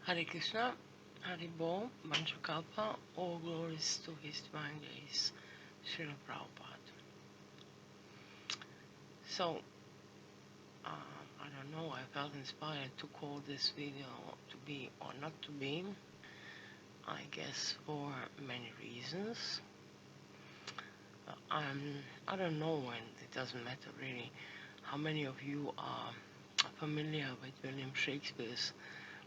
Hare Krishna, Hare Bol, Vanchakalpa, all glories to His Divine Grace, Srila Prabhupada. So, I don't know, I felt inspired to call this video to be or not to be, I guess for many reasons. I don't know, and it doesn't matter really how many of you are familiar with William Shakespeare's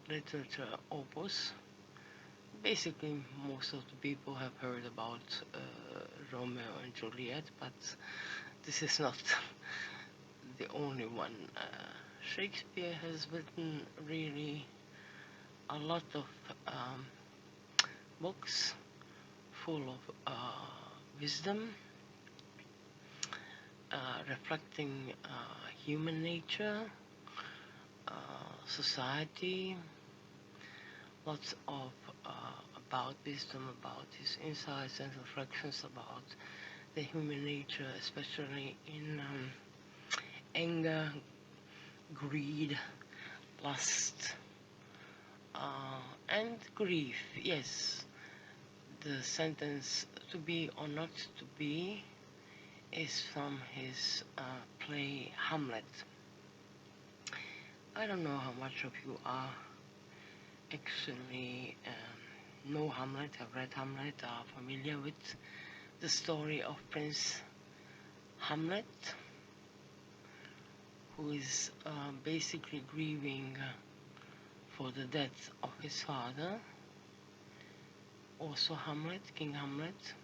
literature opus. Basically, most of the people have heard about Romeo and Juliet, but this is not the only one. Shakespeare has written really a lot of books full of wisdom, reflecting human nature, society, lots of about wisdom, about his insights and reflections about the human nature, especially in anger, greed, lust, and grief. Yes, the sentence "to be or not to be" is from his play Hamlet. I don't know how much of you are actually know Hamlet, have read Hamlet, are familiar with the story of Prince Hamlet, who is basically grieving for the death of his father, also Hamlet, King Hamlet,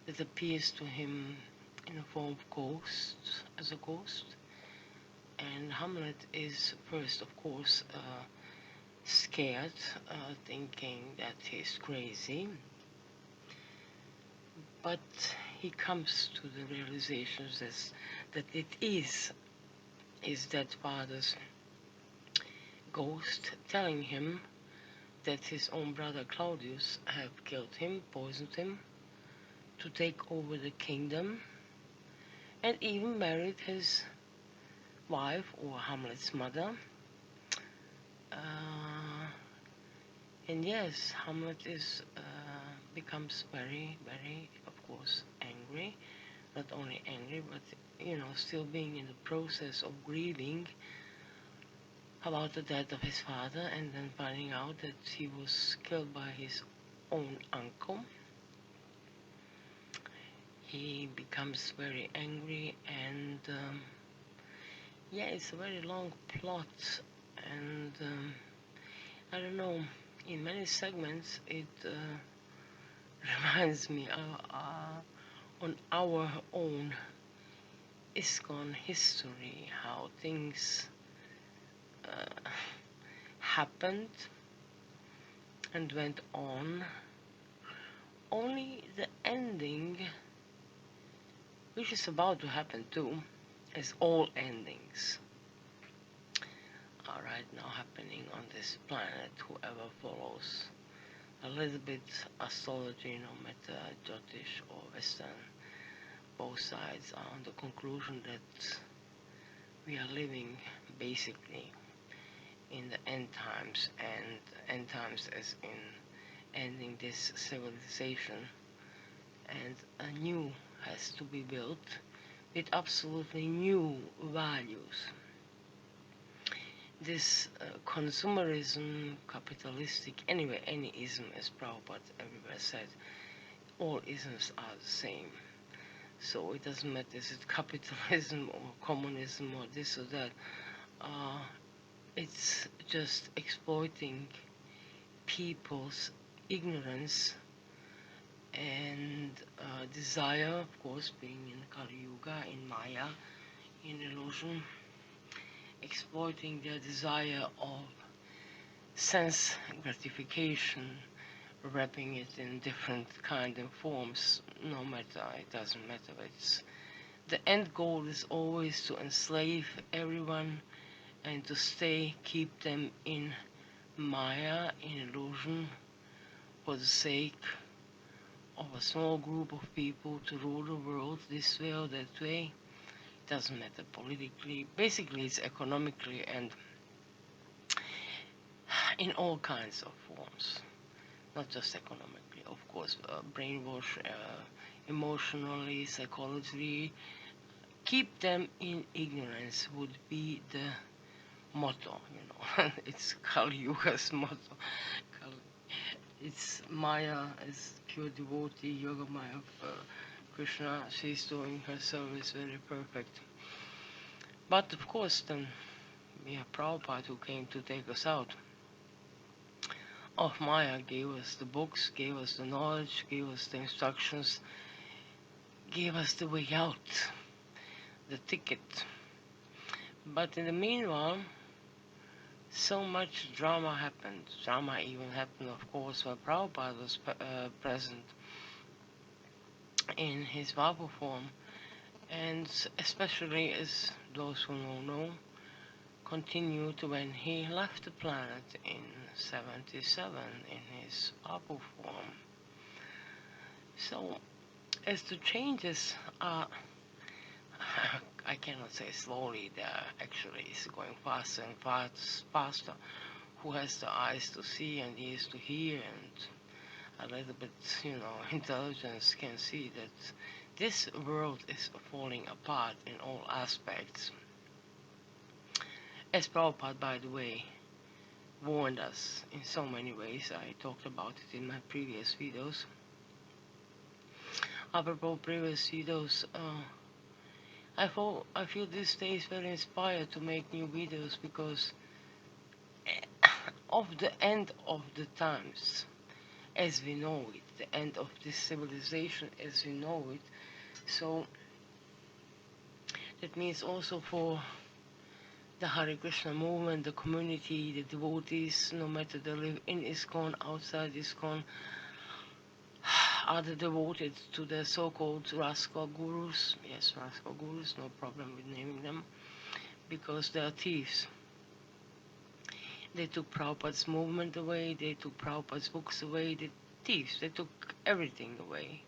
that appears to him in the form of ghost, as a ghost. And Hamlet is first, of course, scared, thinking that he's crazy. But he comes to the realization that it is his dead father's ghost telling him that his own brother Claudius have killed him, poisoned him, to take over the kingdom, and even married his wife, or Hamlet's mother. And yes, Hamlet becomes very, very, of course, angry. Not only angry, but, still being in the process of grieving about the death of his father, and then finding out that he was killed by his own uncle. He becomes very angry, and it's a very long plot, and I don't know, in many segments it reminds me on our own ISKCON history, how things happened and went on. Only the ending, which is about to happen too, as all endings are right now happening on this planet. Whoever follows a little bit astrology, no matter Jyotish or Western, both sides are on the conclusion that we are living basically in the end times, and end times as in ending this civilization, and a new has to be built with absolutely new values. This consumerism, capitalistic, anyway, any ism, as Prabhupada everywhere said, all isms are the same. So it doesn't matter, is it capitalism or communism or this or that. It's just exploiting people's ignorance and desire, of course, being in Kali Yuga, in Maya, in illusion, exploiting their desire of sense gratification, wrapping it in different kind of forms. No matter, it doesn't matter. It's the end goal is always to enslave everyone and to keep them in Maya, in illusion, for the sake of a small group of people to rule the world this way or that way. It doesn't matter politically. Basically, it's economically and in all kinds of forms, not just economically, of course, brainwash, emotionally, psychologically. Keep them in ignorance would be the motto, It's Kali Yuga's motto. It's Maya, is pure devotee, Yoga Maya of Krishna. She's doing her service very perfect. But of course, then we have Prabhupada who came to take us out of Maya, gave us the books, gave us the knowledge, gave us the instructions, gave us the way out, the ticket. But in the meanwhile, so much drama happened. Drama even happened, of course, while Prabhupada was present in his Vapu form. And especially, as those who know, continued when he left the planet in 77 in his Vapu form. So, as the changes are, I cannot say slowly, they're actually it's going faster and faster. Who has the eyes to see and ears to hear and a little bit, intelligence can see that this world is falling apart in all aspects. As Prabhupada, by the way, warned us in so many ways. I talked about it in my previous videos. Apropos previous videos, I feel these days very inspired to make new videos because of the end of the times as we know it, the end of this civilization as we know it. So that means also for the Hare Krishna movement, the community, the devotees, no matter they live in ISKCON, outside ISKCON, are they devoted to the so-called rascal gurus? Yes, rascal gurus, no problem with naming them, because they are thieves. They took Prabhupada's movement away, they took Prabhupada's books away, they thieves, they took everything away.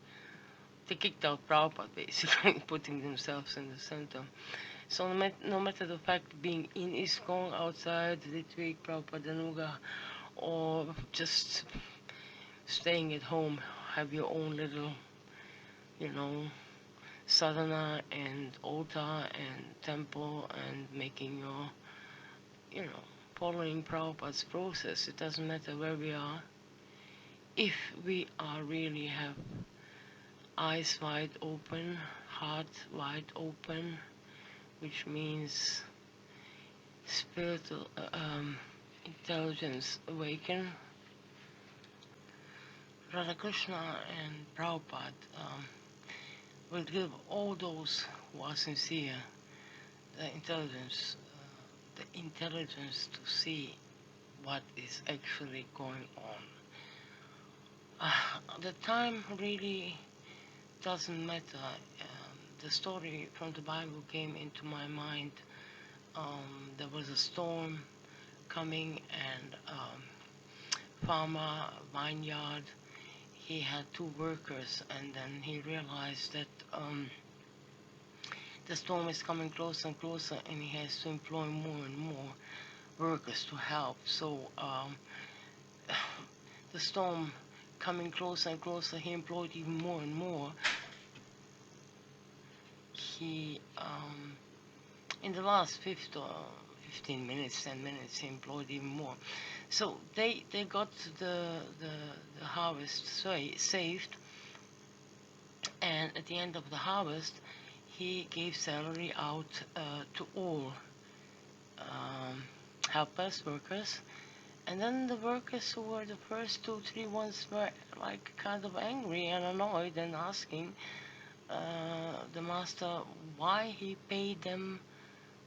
They kicked out Prabhupada, basically, putting themselves in the center. So no matter the fact being in ISKCON, outside, Ritwik, Prabhupada Nuga, or just staying at home, have your own little, sadhana and altar and temple and making your, following Prabhupada's process. It doesn't matter where we are. If we are really have eyes wide open, heart wide open, which means spiritual intelligence awaken, Radha Krishna and Prabhupada will give all those who are sincere the intelligence to see what is actually going on. The time really doesn't matter. The story from the Bible came into my mind. There was a storm coming and farmer, vineyard, he had 2 workers, and then he realized that the storm is coming closer and closer, and he has to employ more and more workers to help. So the storm coming closer and closer, he employed even more and more. He, in the last 15 minutes, 10 minutes, he employed even more. So they got the harvest saved, and at the end of the harvest, he gave salary out to all helpers, workers, and then the workers who were the first 2-3 ones were like kind of angry and annoyed and asking the master why he paid them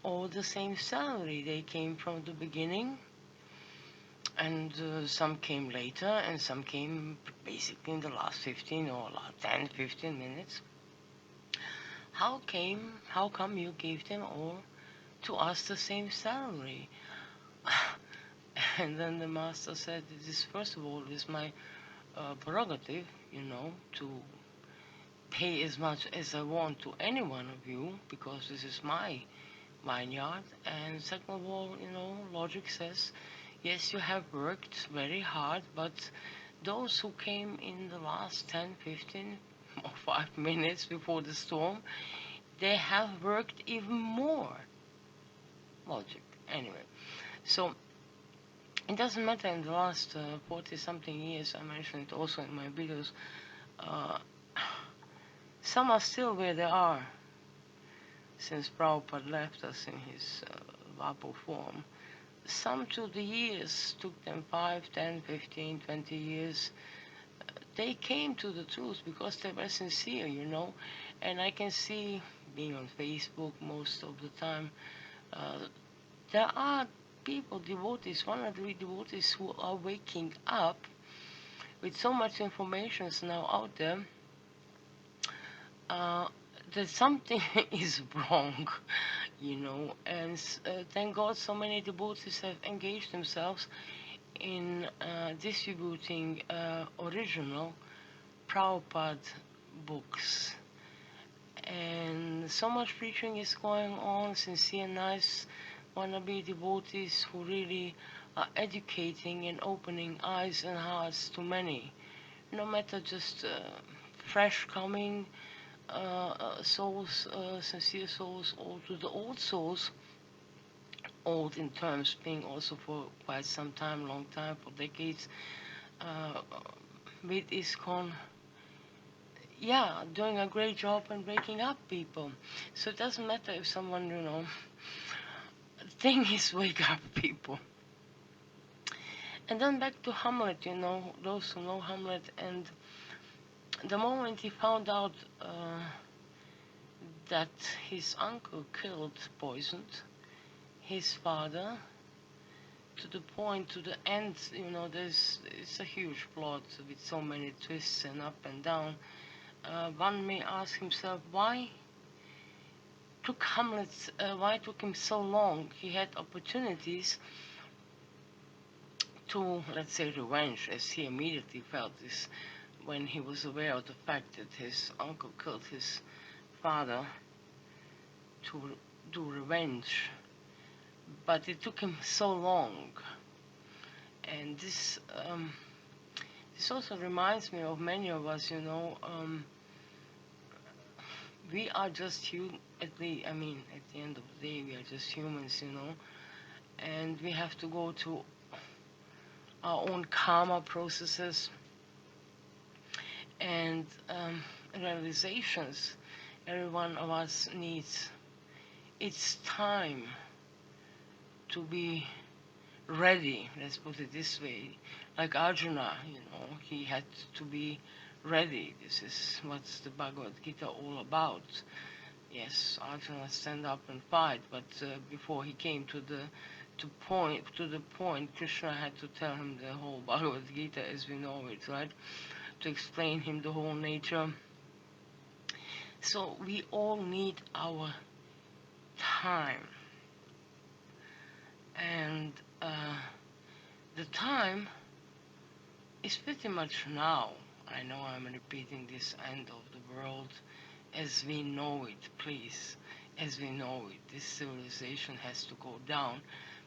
all the same salary. They came from the beginning, and some came later, and some came basically in the last 15 or 10-15 minutes. How come you gave them all to us the same salary? And then the master said, this first of all is my prerogative, to pay as much as I want to any one of you, because this is my vineyard. And second of all, logic says, Yes, you have worked very hard, but those who came in the last 10, 15, or 5 minutes before the storm, they have worked even more. Logic. Anyway, so it doesn't matter in the last 40-something years, I mentioned it also in my videos, uh, some are still where they are since Prabhupada left us in his Vapo form. Some to the years took them 5, 10, 15, 20 years. They came to the truth because they were sincere, you know. And I can see, being on Facebook most of the time, there are people, devotees, 1 or 3 devotees who are waking up with so much information now out there that something is wrong, you know. And thank God so many devotees have engaged themselves in distributing original Prabhupada books. And so much preaching is going on, sincere, nice, wannabe devotees who really are educating and opening eyes and hearts to many, no matter just fresh coming souls, sincere souls, or to the old souls, old in terms being also for quite some time, long time, for decades, with ISKCON, yeah, doing a great job and waking up people. So it doesn't matter if someone, you know, the thing is wake up people. And then back to Hamlet, you know, those who know Hamlet, and the moment he found out that his uncle killed, poisoned, his father, to the point, to the end, you know, it's a huge plot with so many twists and up and down. One may ask himself, why took him so long? He had opportunities to, let's say, revenge, as he immediately felt this when he was aware of the fact that his uncle killed his father, to do revenge. But it took him so long. And this also reminds me of many of us, you know. We are just at the end of the day, we are just humans, you know. And we have to go to our own karma processes and realizations every one of us needs. It's time to be ready, let's put it this way. Like Arjuna, you know, he had to be ready. This is what's the Bhagavad Gita all about. Yes, Arjuna stand up and fight, but before he came to the point, Krishna had to tell him the whole Bhagavad Gita as we know it, right? To explain him the whole nature. So we all need our time. And the time is pretty much now. I know I'm repeating this end of the world as we know it, please. As we know it, this civilization has to go down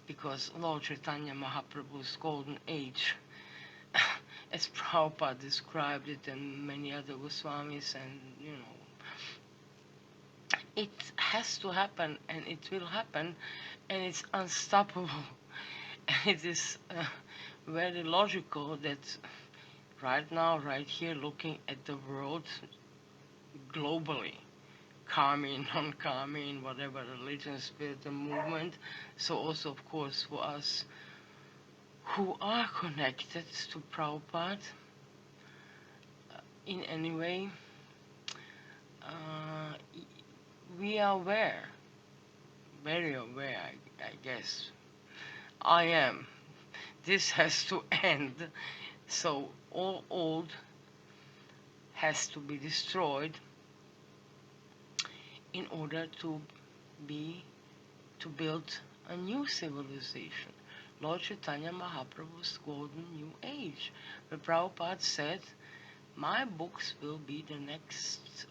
because Lord Chaitanya Mahaprabhu's golden age, as Prabhupada described it and many other Goswamis, and you know, it has to happen and it will happen, and it's unstoppable. And it is very logical that right now, right here, looking at the world globally, karmi, non-karmi, whatever religion, spirit, and movement, so also, of course, for us who are connected to Prabhupada in any way, we are aware, very aware, I guess. I am. This has to end. So all old has to be destroyed in order to build a new civilization. Lord Chaitanya Mahaprabhu's golden new age, where Prabhupada said, my books will be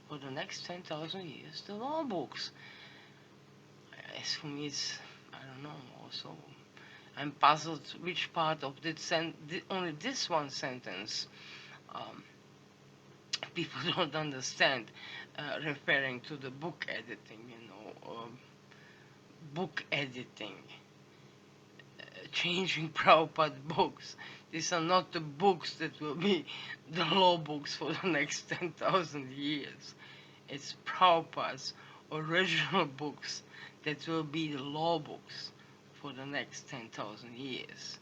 for the next 10,000 years, the law books. As for me, it's, I don't know, also, I'm puzzled which part of only this one sentence um, people don't understand, referring to the book editing, book editing, changing Prabhupada books. These are not the books that will be the law books for the next 10,000 years. It's Prabhupada's original books that will be the law books for the next 10,000 years.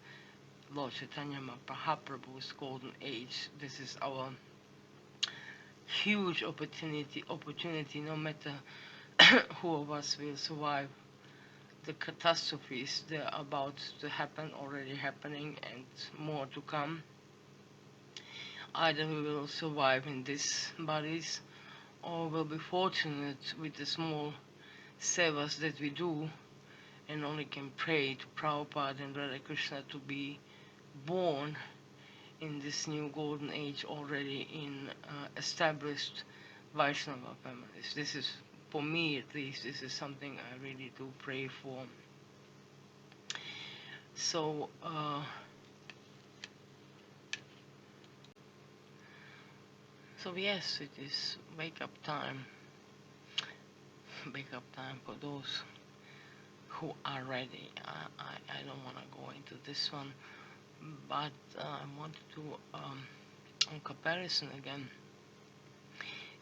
Lord Chaitanya Mahaprabhu's golden age. This is our huge opportunity, no matter who of us will survive the catastrophes that are about to happen, already happening, and more to come. Either we will survive in these bodies, or we'll be fortunate with the small sevas that we do, and only can pray to Prabhupada and Radha Krishna to be born in this new golden age already in established Vaishnava families. This is, for me at least, this is something I really do pray for. So, yes, it is wake-up time. Wake-up time for those who are ready. I don't want to go into this one, but I wanted to, on comparison again,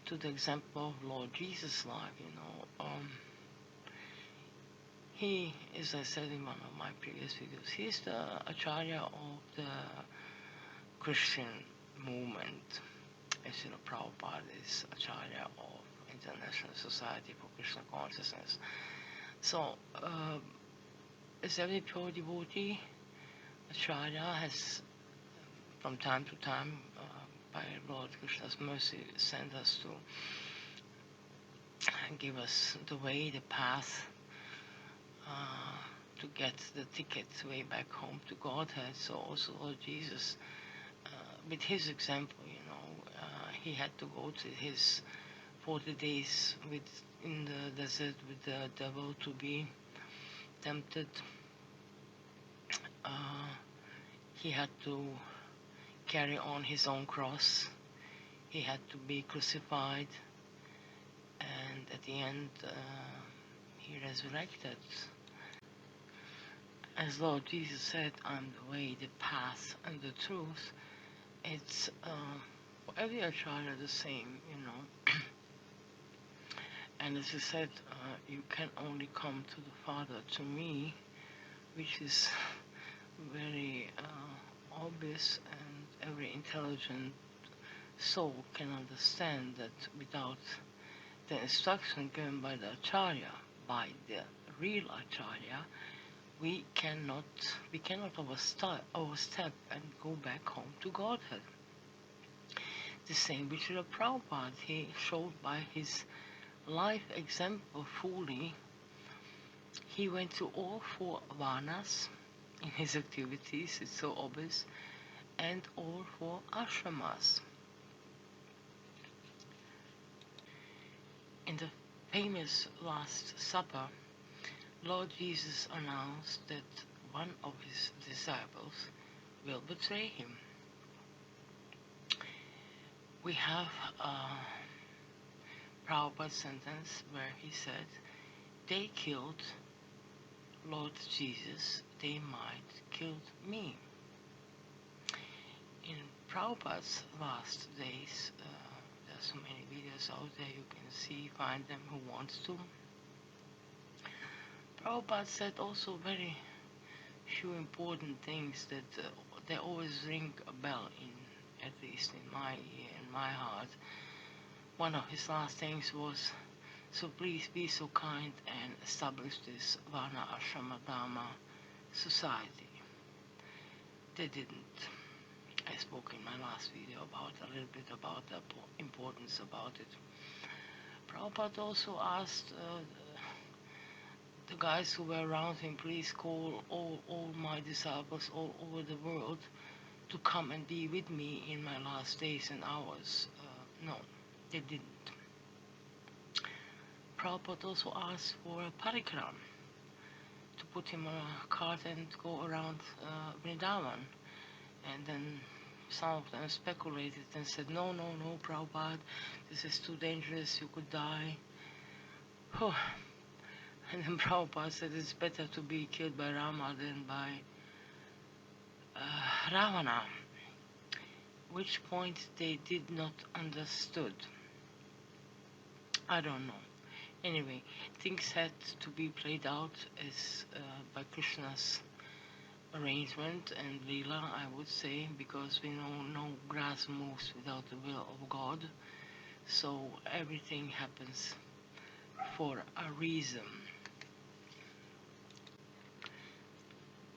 to the example of Lord Jesus' life, he, as I said in one of my previous videos, he is the Acharya of the Christian movement. As Srila Prabhupada is Acharya of International Society for Krishna Consciousness. So, as every pure devotee, Acharya has, from time to time, by Lord Krishna's mercy, sent us to give us the way, the path, to get the ticket way back home to Godhead. So also Lord Jesus, with his example, he had to go to his 40 days in the desert with the devil to be tempted. He had to carry on his own cross. He had to be crucified, and at the end he resurrected. As Lord Jesus said, I'm the way, the path, and the truth. It's for every Acharya the same, And as he said, you can only come to the Father, to me, which is very obvious, and every intelligent soul can understand that without the instruction given by the Acharya, by the real Acharya, we cannot overstep and go back home to Godhead. The same with Srila Prabhupada. He showed by his life example fully. He went to all 4 varnas in his activities, it's so obvious, and all 4 ashramas. In the famous Last Supper, Lord Jesus announced that one of his disciples will betray him. We have Prabhupada's sentence where he said, they killed Lord Jesus, they might killed me. In Prabhupada's last days, there are so many videos out there, you can see, find them who wants to. Prabhupada said also very few important things that they always ring a bell, at least in my ear, in my heart. One of his last things was, so please be so kind and establish this Varna Ashrama Dharma society. They didn't. I spoke in my last video a little bit about the importance about it. Prabhupada also asked the guys who were around him, please call all my disciples all over the world to come and be with me in my last days and hours. No, they didn't. Prabhupada also asked for a parikram, to put him on a cart and go around Vrindavan. And then some of them speculated and said, no, no, no, Prabhupada, this is too dangerous, you could die. Oh. And then Prabhupada said it's better to be killed by Rama than by Ravana, which point they did not understood. I don't know. Anyway, things had to be played out as by Krishna's arrangement and Leela, I would say, because we know no grass moves without the will of God. So everything happens for a reason.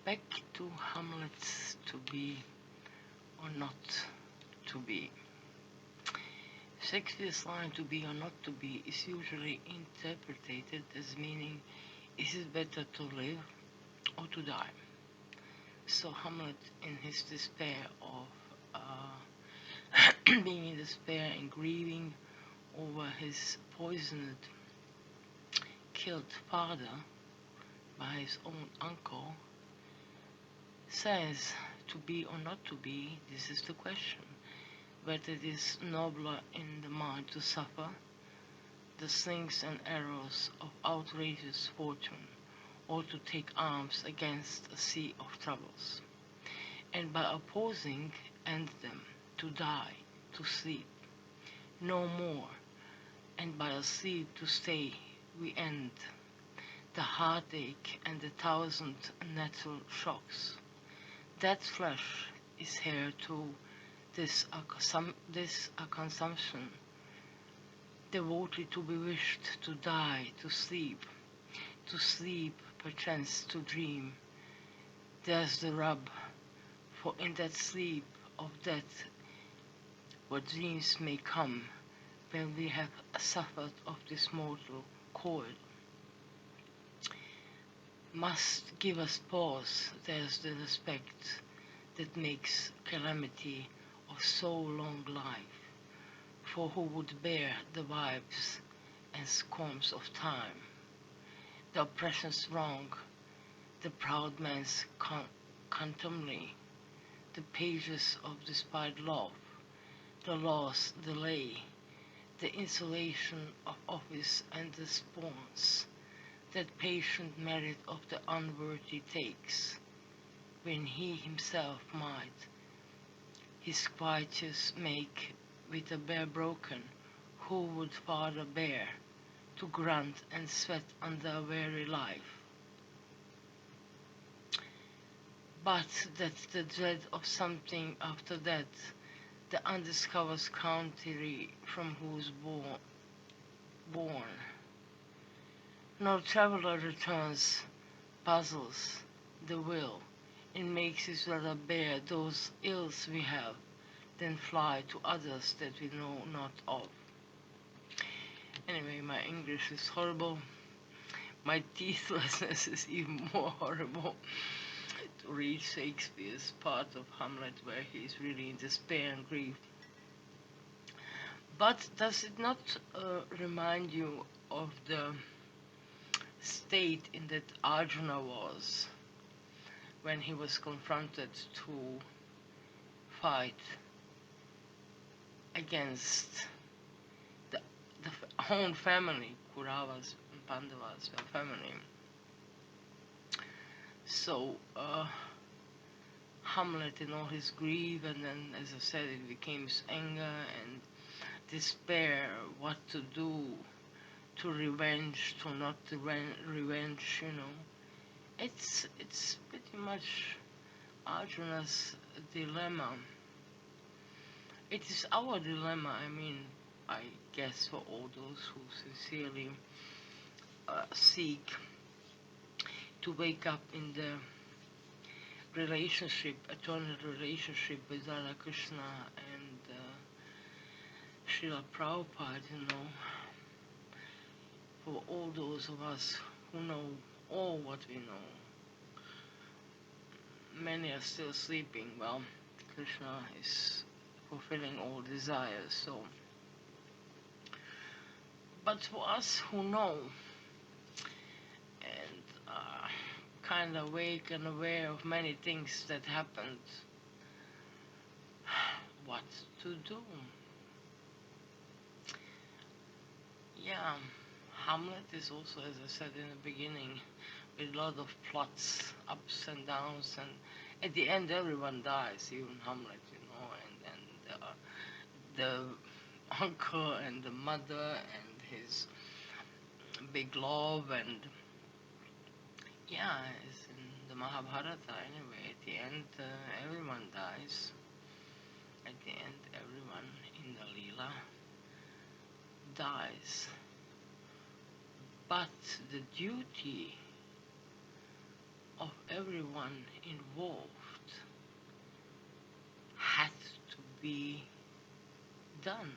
Back to Hamlet's to be or not to be. Shakespeare's line to be or not to be is usually interpreted as meaning, is it better to live or to die? So Hamlet, in his despair of being in despair and grieving over his poisoned, killed father by his own uncle, says to be or not to be, this is the question. Whether it is nobler in the mind to suffer the slings and arrows of outrageous fortune, or to take arms against a sea of troubles, and by opposing end them, to die, to sleep, no more, and by a sleep to stay we end the heartache and the thousand natural shocks. That flesh is here to this a consumption, devoted to be wished, to die, to sleep perchance to dream. There's the rub, for in that sleep of death, what dreams may come, when we have suffered of this mortal coil, must give us pause. There's the respect that makes calamity of so long life, for who would bear the vibes and scorns of time, the oppression's wrong, the proud man's contumely, the pages of despised love, the law's delay, the insulation of office and the spawns, that patient merit of the unworthy takes, when he himself might his quietus make with a bear broken, who would farther bear to grunt and sweat under a weary life. But that the dread of something after death, the undiscovered country from whose born, no traveler returns, puzzles the will, and makes us rather bear those ills we have, than fly to others that we know not of. Anyway, my English is horrible. My teethlessness is even more horrible. To read Shakespeare's part of Hamlet where he is really in despair and grief. But does it not remind you of the state in that Arjuna was when he was confronted to fight against the own family, Kauravas and Pandavas, their family. So Hamlet in all his grief, and then, as I said, it became his anger and despair, what to do, to revenge, to not revenge, you know. It's pretty much Arjuna's dilemma. It is our dilemma, I mean, I guess, for all those who sincerely seek to wake up in the relationship, eternal relationship with Radha Krishna and Srila Prabhupada, you know, for all those of us who know all what we know. Many are still sleeping. Well, Krishna is fulfilling all desires, so. But for us who know and kind of awake and aware of many things that happened. What to do? Yeah, Hamlet is also, as I said in the beginning, with a lot of plots, ups and downs, and at the end everyone dies, even Hamlet, and the uncle and the mother and his big love, and yeah, it's in the Mahabharata anyway. At the end, everyone dies. At the end, everyone in the Leela dies. But the duty of everyone involved had to be done.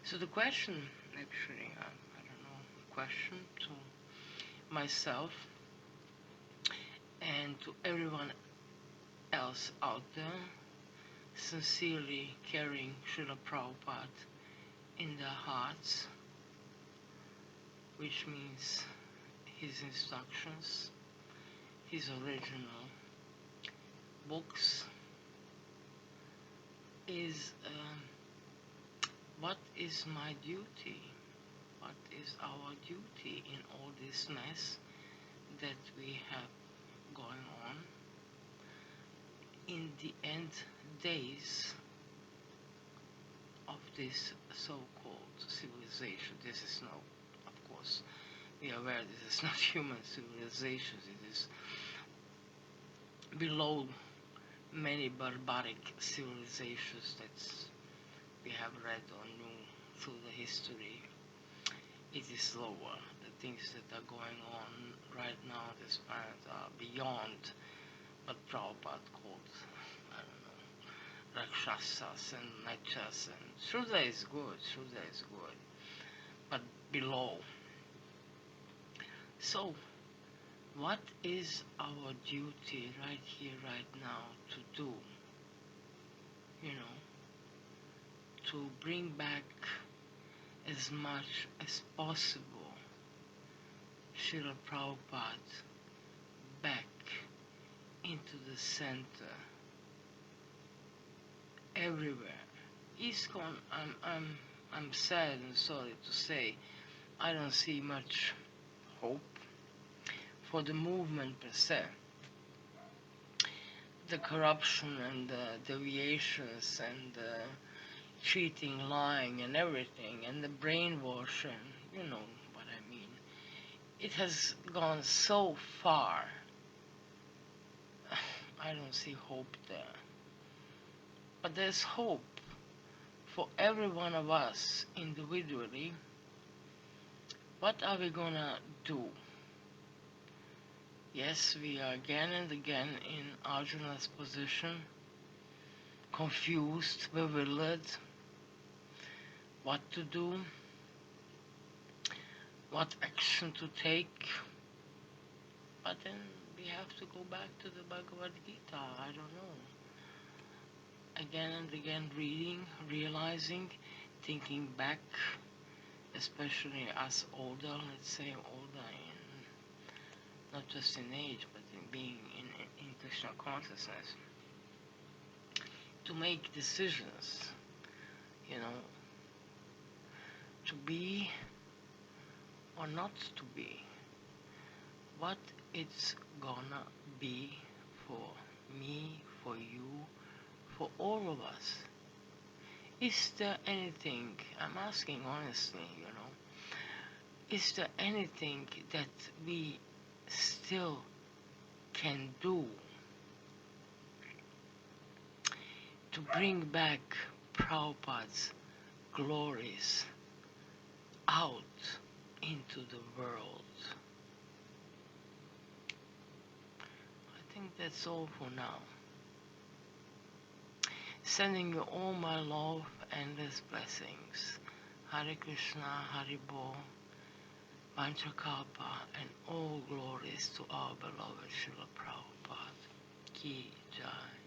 So the question, actually, I don't know, question to myself and to everyone else out there, sincerely carrying Srila Prabhupada in their hearts, which means his instructions, his original books, is what is my duty? What is our duty in all this mess that we have going on in the end days of this so-called civilization? This is no, of course, we are aware this is not human civilization. It is below many barbaric civilizations that we have read or knew through the history. It is lower. The things that are going on right now on this planet are beyond what Prabhupada called, I don't know, Rakshasas and Nachas, and Srila is good, but below. So, what is our duty right here, right now to do? To bring back as much as possible Srila Prabhupada back into the center, everywhere. ISKCON, I'm sad and sorry to say, I don't see much hope for the movement per se. The corruption and the deviations and the cheating, lying and everything, and the brainwashing, you know what I mean. It has gone so far. I don't see hope there. But there's hope for every one of us individually. What are we gonna do? Yes, we are again and again in Arjuna's position, confused, bewildered, what to do, what action to take. But then we have to go back to the Bhagavad Gita, I don't know. Again and again reading, realizing, thinking back, especially us older, let's say older in, not just in age, but in being in Krishna consciousness, to make decisions, to be or not to be, what it's gonna be for me, for you, for all of us. Is there anything, I'm asking honestly, is there anything that we still can do to bring back Prabhupada's glories out into the world? I think that's all for now. Sending you all my love, endless blessings. Hare Krishna, Hare Bol, Panchakalpa, and all glories to our beloved Srila Prabhupada. Ki Jai.